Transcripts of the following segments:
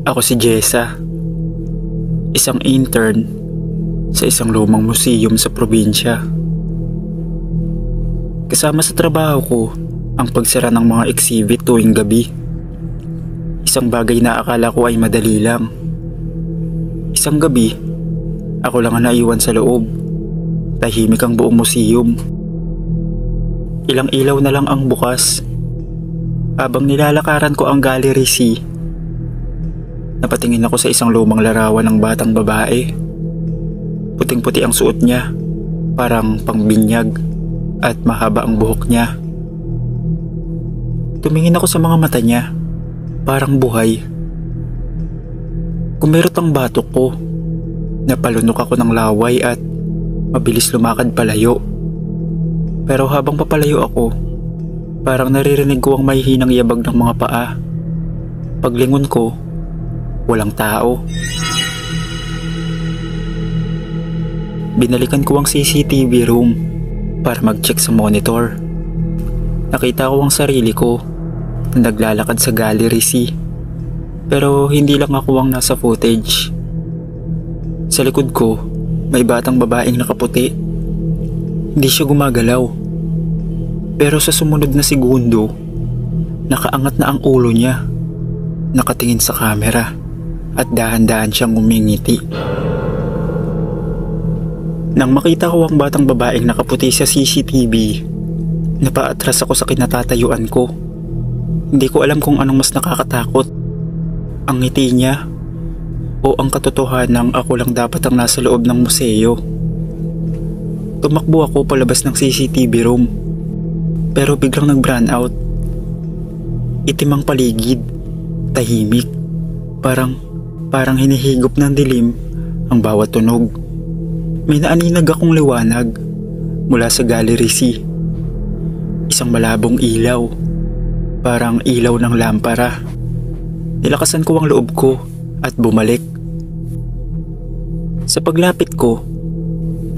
Ako si Jessa, isang intern sa isang lumang museum sa probinsya. Kasama sa trabaho ko ang pagsara ng mga exhibit tuwing gabi. Isang bagay na akala ko ay madali lang. Isang gabi, ako lang ang naiwan sa loob. Tahimik ang buong museum. Ilang ilaw na lang ang bukas. Habang nilalakaran ko ang Gallery C, napatingin ako sa isang lumang larawan ng batang babae. Puting-puti ang suot niya, parang pangbinyag, at mahaba ang buhok niya. Tumingin ako sa mga mata niya, parang buhay. Kumerot ang batok ko. Napalunok ako ng laway at mabilis lumakad palayo. Pero habang papalayo ako, parang naririnig ko ang mahihinang yabag ng mga paa. Paglingon ko, walang tao. Binalikan ko ang CCTV room para mag-check sa monitor. Nakita ko ang sarili ko na naglalakad sa Gallery C. Pero hindi lang ako ang nasa footage. Sa likod ko, may batang babaeng nakaputi. Hindi siya gumagalaw. Pero sa sumunod na segundo, nakaangat na ang ulo niya. Nakatingin sa camera at dahan-dahan siyang umingiti. Nang makita ko ang batang babaeng nakaputi sa CCTV, napaatras ako sa kinatatayuan ko. Hindi ko alam kung anong mas nakakatakot, ang ngiti niya o ang katotohanang ako lang dapat ang nasa loob ng museo. Tumakbo ako palabas ng CCTV room, pero biglang nag-brown out. Itim ang paligid, tahimik, parang hinihigop ng dilim ang bawat tunog. May naaninag akong liwanag mula sa Gallery C. Isang malabong ilaw, parang ilaw ng lampara. Nilakasan ko ang loob ko at bumalik. Sa paglapit ko,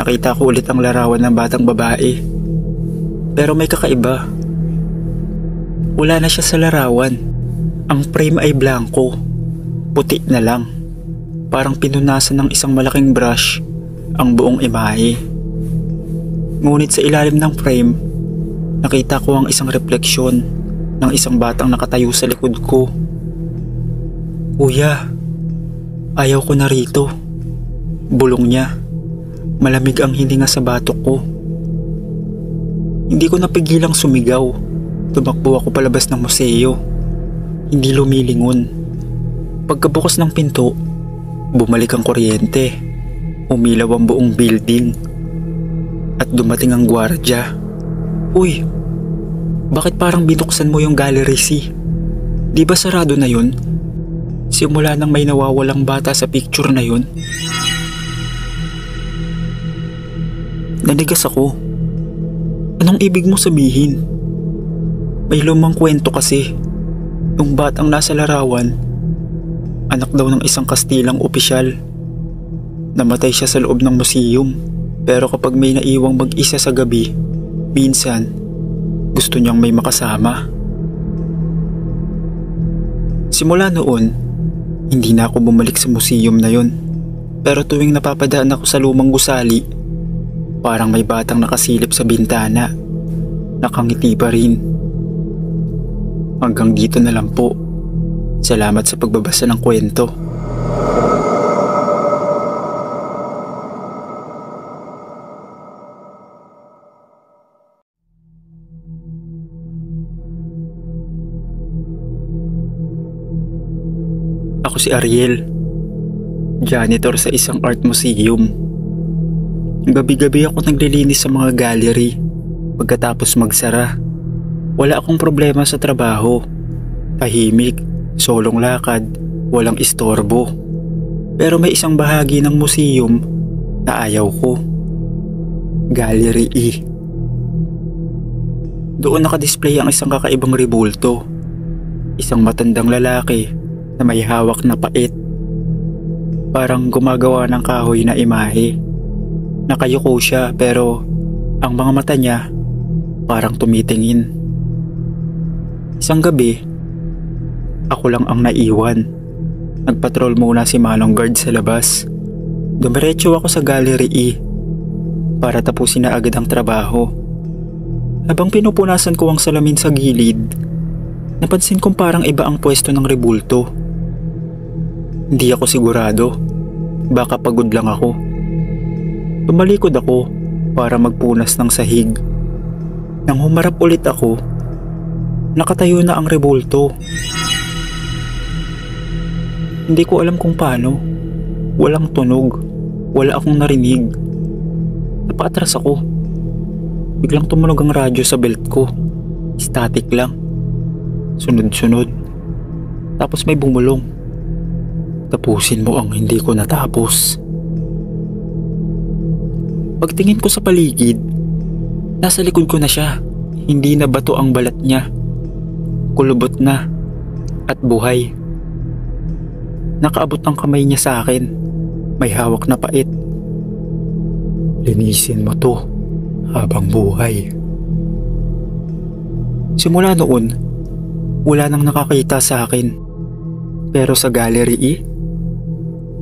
nakita ko ulit ang larawan ng batang babae. Pero may kakaiba. Wala na siya sa larawan. Ang frame ay blanco, puti na lang. Parang pinunasan ng isang malaking brush ang buong imahe. Ngunit sa ilalim ng frame, nakita ko ang isang refleksyon ng isang batang nakatayo sa likod ko. "Kuya, ayaw ko na rito." Bulong niya. Malamig ang hininga sa batok ko. Hindi ko napigilang sumigaw. Tumakbo ako palabas ng museo. Hindi lumilingon. Pagkabukas ng pinto, bumalik ang kuryente. Umilaw ang buong building. At dumating ang gwardya. "Uy, bakit parang binuksan mo yung Gallery C? Di ba sarado na yun? Simula nang may nawawalang bata sa picture na yun." Nanigas ako. Anong ibig mo sabihin? May lumang kwento kasi. Yung batang nasa larawan, anak daw ng isang Kastilang opisyal. Namatay siya sa loob ng museum. Pero kapag may naiwang mag-isa sa gabi, minsan gusto niyang may makasama. Simula noon, hindi na ako bumalik sa museum na yun. Pero tuwing napapadaan ako sa lumang gusali, parang may batang nakasilip sa bintana. Nakangiti pa rin. Hanggang dito na lang po. Salamat sa pagbabasa ng kwento. Ako si Ariel, janitor sa isang art museum. Gabi-gabi ako naglilinis sa mga gallery pagkatapos magsara. Wala akong problema sa trabaho. Tahimik, solong lakad, walang istorbo. Pero may isang bahagi ng museum na ayaw ko. Gallery E. Doon nakadisplay ang isang kakaibang rebulto. Isang matandang lalaki na may hawak na pait. Parang gumagawa ng kahoy na imahe. Nakayuko siya pero ang mga mata niya parang tumitingin. Isang gabi, ako lang ang naiwan Nagpatrol muna si Manong guard sa labas. Dumiretso ako sa Gallery E para tapusin na agad ang trabaho. Habang pinupunasan ko ang salamin sa gilid, napansin kong parang iba ang pwesto ng rebulto. Hindi ako sigurado, baka pagod lang ako. Tumalikod ako para magpunas ng sahig. Nang humarap ulit ako, nakatayo na ang rebulto. Hindi ko alam kung paano. Walang tunog, wala akong narinig. Napaatras ako. Biglang tumunog ang radyo sa belt ko. Static lang. Sunod-sunod. Tapos may bumulong. Tapusin mo ang hindi ko natapos. Pagtingin ko sa paligid, nasa likod ko na siya. Hindi na bato ang balat niya. Kulubot na at buhay. Nakaabot ang kamay niya sa akin. May hawak na pait. Linisin mo to habang buhay. Simula noon, wala nang nakakita sa akin. Pero sa Gallery E,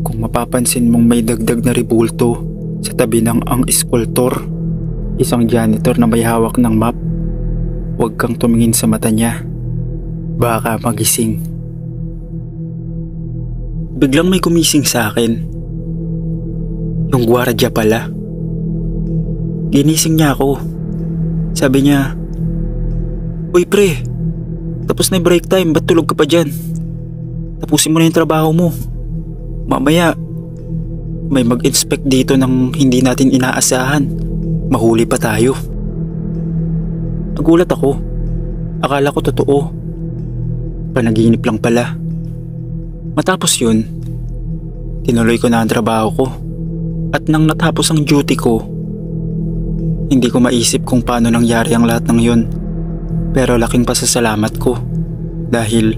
kung mapapansin mong may dagdag na rebulto sa tabi ng ang eskultor, isang janitor na may hawak ng map, huwag kang tumingin sa mata niya. Baka magising. Biglang may gumising sa akin. Yung gwardiya pala. Ginising niya ako. Sabi niya, "Uy pre, tapos na yung break time, ba't tulog ka pa dyan? Tapusin mo na yung trabaho mo. Mamaya, may mag-inspect dito ng hindi natin inaasahan. Mahuli pa tayo." Nagulat ako. Akala ko totoo. Panaginip lang pala. Matapos yun, tinuloy ko na ang trabaho ko. At nang natapos ang duty ko, hindi ko maisip kung paano nangyari ang lahat ng yun. Pero laking pasasalamat ko dahil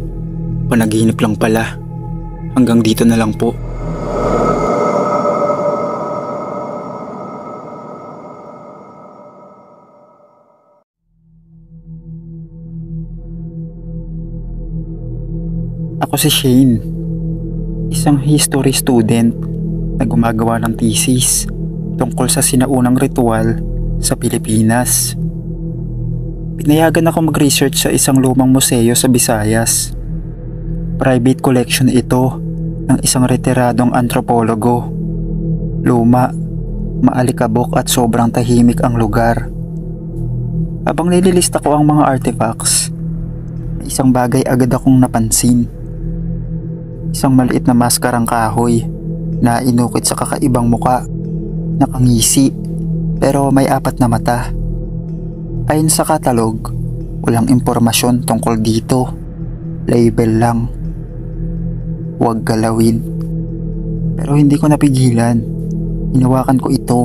panaginip lang pala. Hanggang dito na lang po. Ako si Shane, isang history student na gumagawa ng thesis tungkol sa sinaunang ritual sa Pilipinas. Pinayagan ako mag-research sa isang lumang museo sa Visayas. Private collection ito ng isang retiradong antropologo. Luma, maalikabok at sobrang tahimik ang lugar. Habang nililista ko ang mga artifacts, may isang bagay agad akong napansin. Isang maliit na maskarang kahoy na inukit sa kakaibang muka. Nakangisi pero may 4 na mata. Ayon sa katalog, walang impormasyon tungkol dito. Label lang. Huwag galawin. Pero hindi ko napigilan. Hinawakan ko ito.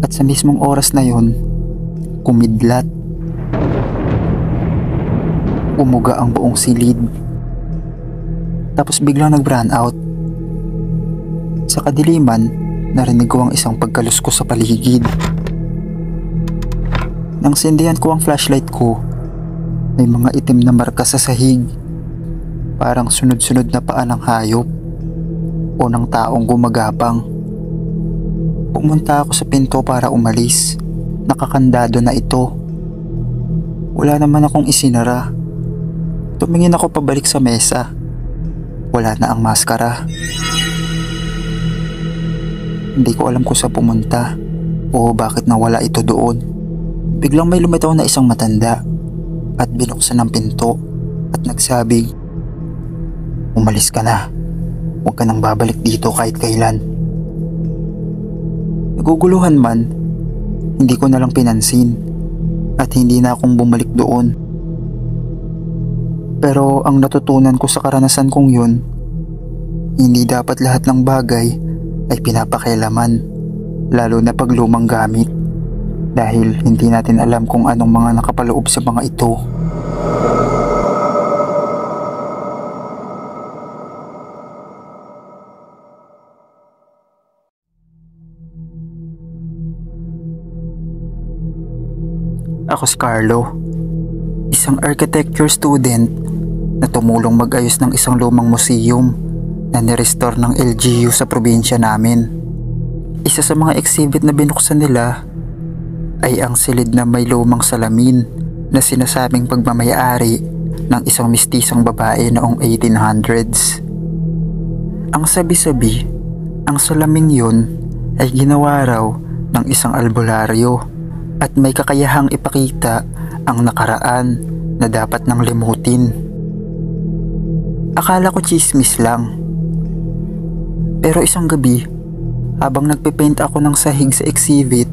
At sa mismong oras na yon, kumidlat. Umuga ang buong silid. Tapos biglang nag-brown out. Sa kadiliman, narinig ko ang isang pagkaluskos sa paligid. Nang sindihan ko ang flashlight ko, may mga itim na marka sa sahig. Parang sunod-sunod na paa ng hayop o ng taong gumagapang. Pumunta ako sa pinto para umalis. Nakakandado na ito. Wala naman akong isinara. Tumingin ako pabalik sa mesa. Wala na ang maskara. Hindi ko alam kung saan pumunta o bakit nawala ito doon. Biglang may lumitaw na isang matanda at binuksan ang pinto at nagsabing, "Umalis ka na. Huwag ka nang babalik dito kahit kailan." Naguguluhan man, hindi ko na lang pinansin at hindi na akong bumalik doon. Pero ang natutunan ko sa karanasan kong yun, hindi dapat lahat ng bagay ay pinapakialaman, lalo na pag lumang gamit, dahil hindi natin alam kung anong mga nakapaloob sa mga ito. Ako si Carlo, isang architecture student na tumulong mag-ayos ng isang lumang museum na nirestore ng LGU sa probinsya namin. Isa sa mga exhibit na binuksan nila ay ang silid na may lumang salamin na sinasabing pagmamayari ng isang mistisang babae noong 1800s. Ang sabi-sabi, ang salaming yun ay ginawa raw ng isang albularyo at may kakayahang ipakita ang nakaraan na dapat nang limutin. Akala ko chismis lang. Pero isang gabi, habang nagpipaint ako ng sahig sa exhibit,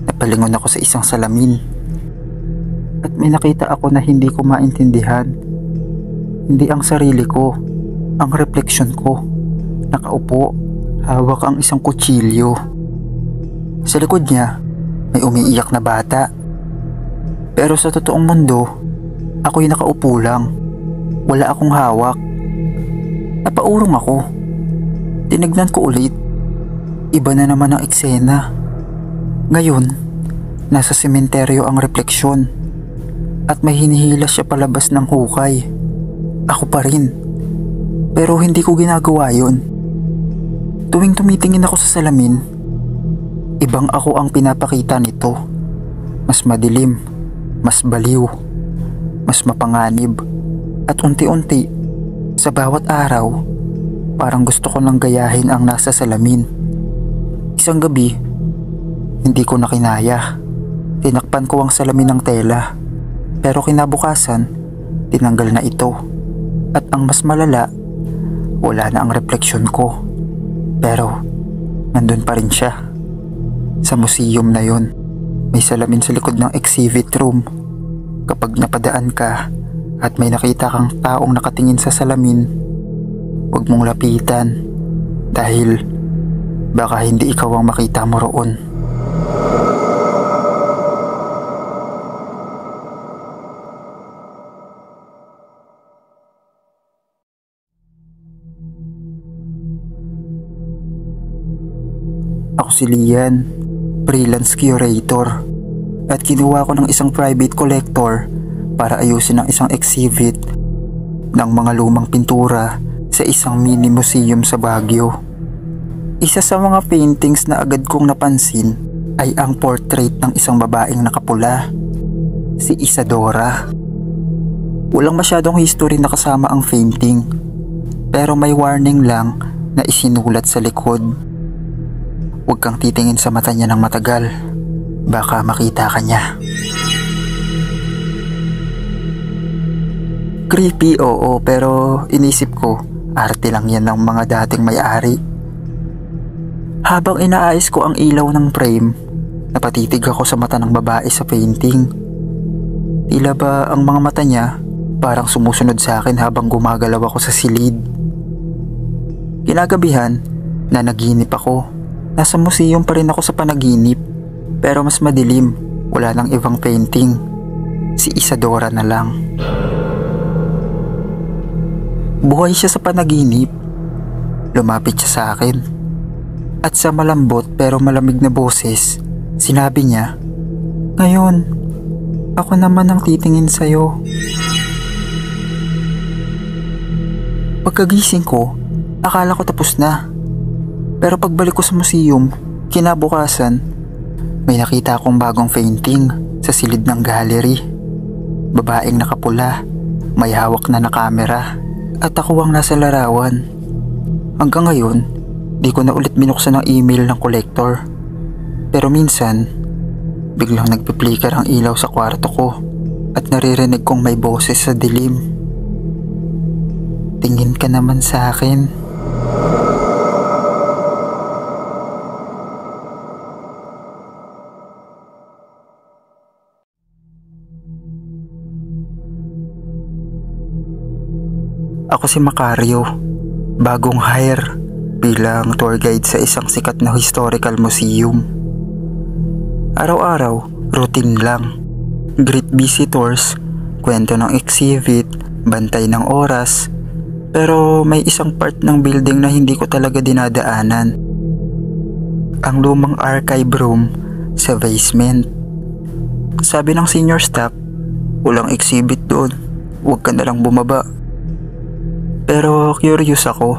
napalingon ako sa isang salamin. At may nakita ako na hindi ko maintindihan. Hindi ang sarili ko, ang refleksyon ko. Nakaupo, hawak ang isang kutsilyo. Sa likod niya, may umiiyak na bata. Pero sa totoong mundo, ako'y nakaupo lang. Wala akong hawak. Napaurong ako. Tinignan ko ulit. Iba na naman ang eksena. Ngayon, nasa sementeryo ang refleksyon at may hinihilas siya palabas ng hukay. Ako pa rin. Pero hindi ko ginagawa yun. Tuwing tumitingin ako sa salamin, ibang ako ang pinapakita nito. Mas madilim, mas baliw, mas mapanganib, at unti-unti, sa bawat araw, parang gusto ko nang gayahin ang nasa salamin. Isang gabi, hindi ko na kinaya. Tinakpan ko ang salamin ng tela. Pero kinabukasan, tinanggal na ito. At ang mas malala, wala na ang refleksyon ko. Pero, nandun pa rin siya. Sa museum na yon, may salamin sa likod ng exhibit room. Kapag napadaan ka at may nakita kang taong nakatingin sa salamin, huwag mong lapitan dahil baka hindi ikaw ang makita mo roon. Ako si Lian, freelance curator, at kinuha ko ng isang private collector para ayusin ang isang exhibit ng mga lumang pintura sa isang mini museum sa Baguio. Isa sa mga paintings na agad kong napansin ay ang portrait ng isang babaeng nakapula, si Isadora. Walang masyadong history na kasama ang painting, pero may warning lang na isinulat sa likod. Huwag kang titingin sa mata niya ng matagal, baka makita ka niya. Creepy, oo, pero inisip ko, arte lang yan ng mga dating may-ari. Habang inaayos ko ang ilaw ng frame, napatitig ako sa mata ng babae sa painting. Tila ba ang mga mata niya parang sumusunod sa akin habang gumagalaw ako sa silid. Kinagabihan, nanaginip ako. Nasa museum pa rin ako sa panaginip, pero mas madilim, wala nang ibang painting. Si Isadora na lang. Buhay siya sa panaginip. Lumapit siya sa akin. At sa malambot pero malamig na boses, sinabi niya, "Ngayon, ako naman ang titingin sa'yo." Pagkagising ko, akala ko tapos na. Pero pagbalik ko sa museum, kinabukasan, may nakita akong bagong painting sa silid ng gallery. Babaeng nakapula, may hawak na kamera, at ako ang nasa larawan. Hanggang ngayon, di ko na ulit binuksan ang email ng collector. Pero minsan, biglang nagpiplikar ang ilaw sa kwarto ko at naririnig kong may boses sa dilim. "Tingin ka naman sa akin." Ako si Macario, bagong hire bilang tour guide sa isang sikat na historical museum. Araw-araw, routine lang. Greet visitors, kwento ng exhibit, bantay ng oras. Pero may isang part ng building na hindi ko talaga dinadaanan. Ang lumang archive room sa basement. Sabi ng senior staff, walang exhibit doon, huwag ka nalang bumaba. Pero curious ako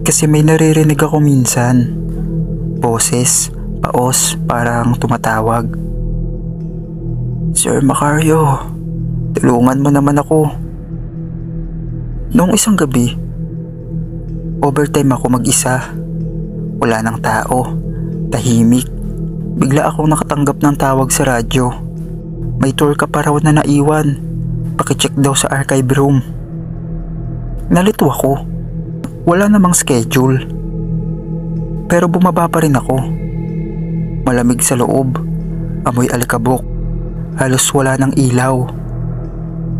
kasi may naririnig ako minsan. Boses, paos, parang tumatawag. Sir Macario, tulungan mo naman ako. Noong isang gabi, overtime ako mag-isa. Wala nang tao, tahimik. Bigla akong nakatanggap ng tawag sa radyo. May tour ka pa raw na naiwan. Pakicheck daw sa archive room. Nalito ako. Wala namang schedule. Pero bumaba pa rin ako. Malamig sa loob. Amoy alikabok. Halos wala ng ilaw.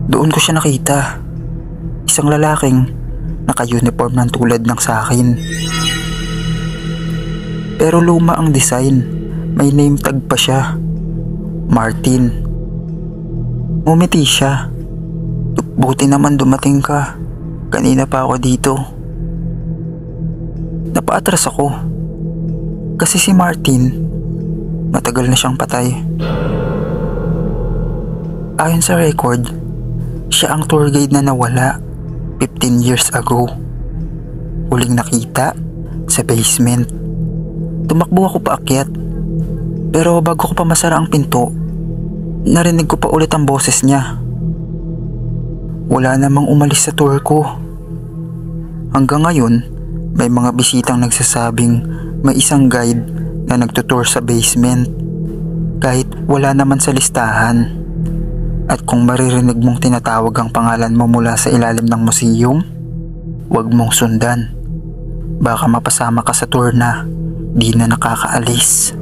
Doon ko siya nakita. Isang lalaking naka-uniform ng tulad ng sakin. Pero luma ang design. May name tag pa siya. Martin. Ngumiti siya. Buti naman dumating ka. Kanina pa ako dito. Napaatras ako. Kasi si Martin, matagal na siyang patay. Ayon sa record, siya ang tour guide na nawala 15 years ago. Huling nakita sa basement. Tumakbo ako paakyat. Pero bago ko pa masara ang pinto, narinig ko pa ulit ang boses niya. Wala namang umalis sa tour ko. Hanggang ngayon, may mga bisitang nagsasabing may isang guide na nagtutour sa basement kahit wala naman sa listahan. At kung maririnig mong tinatawag ang pangalan mo mula sa ilalim ng museum, huwag mong sundan. Baka mapasama ka sa tour na di na nakakaalis.